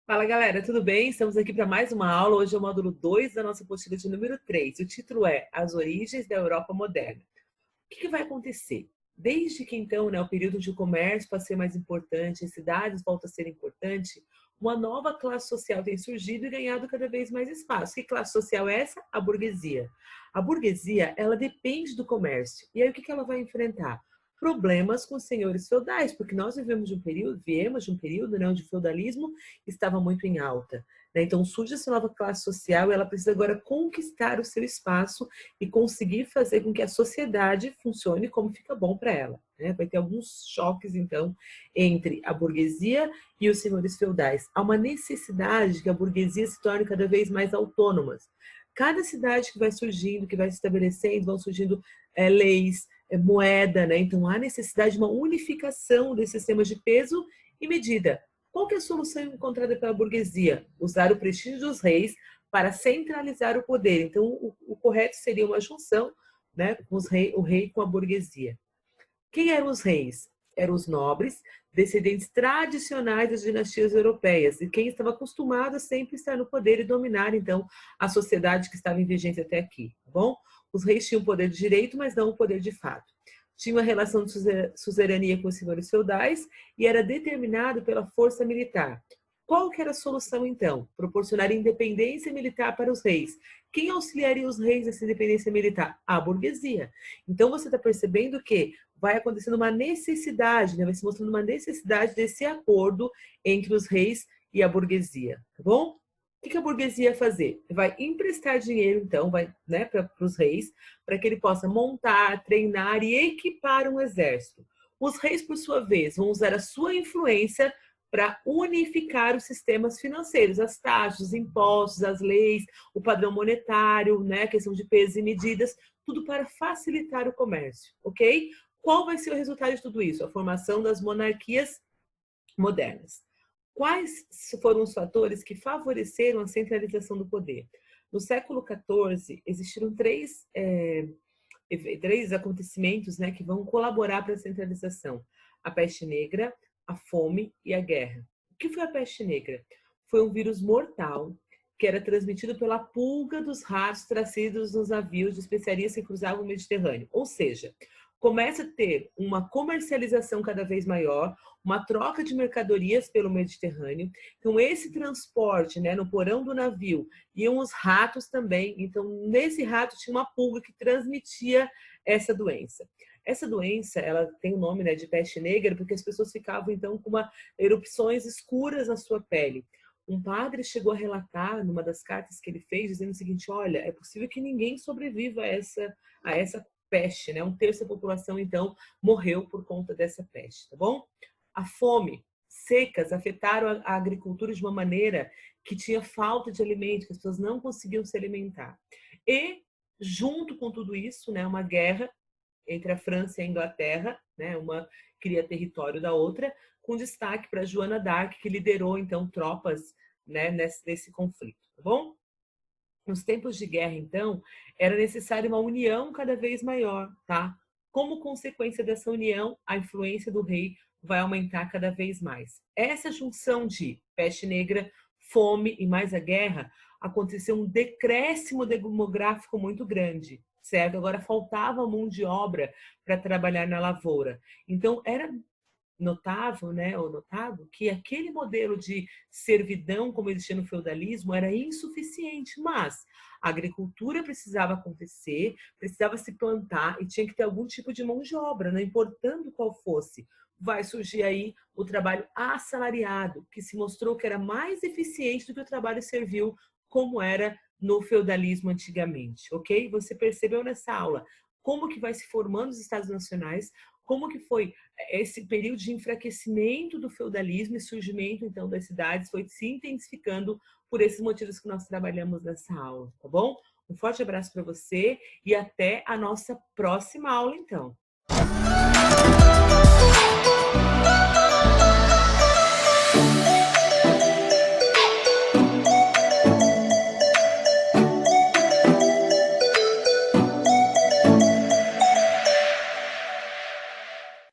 Fala galera, tudo bem? Estamos aqui para mais uma aula. Hoje é o módulo 2 da nossa apostila de número 3. O título é As Origens da Europa Moderna. O que vai acontecer? Desde que então, o período de comércio passa a ser mais importante, as cidades voltam a ser importante, uma nova classe social tem surgido e ganhado cada vez mais espaço. Que classe social é essa? A burguesia. A burguesia, ela depende do comércio. E aí o que ela vai enfrentar? Problemas com os senhores feudais, porque nós viemos de um período, onde o feudalismo estava muito em alta. Então surge essa nova classe social e ela precisa agora conquistar o seu espaço e conseguir fazer com que a sociedade funcione como fica bom para ela. Vai ter alguns choques, então, entre a burguesia e os senhores feudais. Há uma necessidade que a burguesia se torne cada vez mais autônoma. Cada cidade que vai surgindo, que vai se estabelecendo, vão surgindo leis, moeda, Então há necessidade de uma unificação desses sistemas de peso e medida. Qual que é a solução encontrada pela burguesia? Usar o prestígio dos reis para centralizar o poder. Então, o correto seria uma junção, com o rei com a burguesia. Quem eram os reis? Eram os nobres, descendentes tradicionais das dinastias europeias, e quem estava acostumado a sempre estar no poder e dominar, então, a sociedade que estava em vigência até aqui, tá bom? Os reis tinham poder de direito, mas não o poder de fato. Tinha uma relação de suzerania com os senhores feudais e era determinado pela força militar. Qual que era a solução, então? Proporcionar independência militar para os reis. Quem auxiliaria os reis nessa independência militar? A burguesia. Então, você está percebendo que vai acontecendo uma necessidade, vai se mostrando uma necessidade desse acordo entre os reis e a burguesia, tá bom? O que a burguesia vai fazer? Vai emprestar dinheiro, então, para os reis, para que ele possa montar, treinar e equipar um exército. Os reis, por sua vez, vão usar a sua influência para unificar os sistemas financeiros, as taxas, os impostos, as leis, o padrão monetário, a questão de pesos e medidas, tudo para facilitar o comércio, ok? Qual vai ser o resultado de tudo isso? A formação das monarquias modernas. Quais foram os fatores que favoreceram a centralização do poder? No século XIV, existiram três acontecimentos que vão colaborar para a centralização. A peste negra, a fome e a guerra. O que foi a peste negra? Foi um vírus mortal que era transmitido pela pulga dos ratos trazidos nos navios de especiarias que cruzavam o Mediterrâneo. Ou seja, começa a ter uma comercialização cada vez maior, uma troca de mercadorias pelo Mediterrâneo. Então, esse transporte, no porão do navio, iam os ratos também. Então, nesse rato tinha uma pulga que transmitia essa doença. Essa doença, ela tem o nome de peste negra, porque as pessoas ficavam, então, com erupções escuras na sua pele. Um padre chegou a relatar, numa das cartas que ele fez, dizendo o seguinte: olha, é possível que ninguém sobreviva a essa peste, Um terço da população, então, morreu por conta dessa peste, tá bom? A fome, secas, afetaram a agricultura de uma maneira que tinha falta de alimento, que as pessoas não conseguiam se alimentar. E, junto com tudo isso, uma guerra entre a França e a Inglaterra, uma cria território da outra, com destaque para Joana d'Arc, que liderou, então, tropas nesse conflito, tá bom? Nos tempos de guerra, então, era necessária uma união cada vez maior, tá? Como consequência dessa união, a influência do rei vai aumentar cada vez mais. Essa junção de peste negra, fome e mais a guerra, aconteceu um decréscimo demográfico muito grande, certo? Agora faltava mão de obra para trabalhar na lavoura. Então, era notável, ou notado, que aquele modelo de servidão, como existia no feudalismo, era insuficiente, mas a agricultura precisava acontecer, precisava se plantar e tinha que ter algum tipo de mão de obra, não importando qual fosse. Vai surgir aí o trabalho assalariado, que se mostrou que era mais eficiente do que o trabalho servil, como era no feudalismo antigamente, ok? Você percebeu nessa aula como que vai se formando os estados nacionais, como que foi esse período de enfraquecimento do feudalismo e surgimento, então, das cidades foi se intensificando por esses motivos que nós trabalhamos nessa aula, tá bom? Um forte abraço para você e até a nossa próxima aula, então.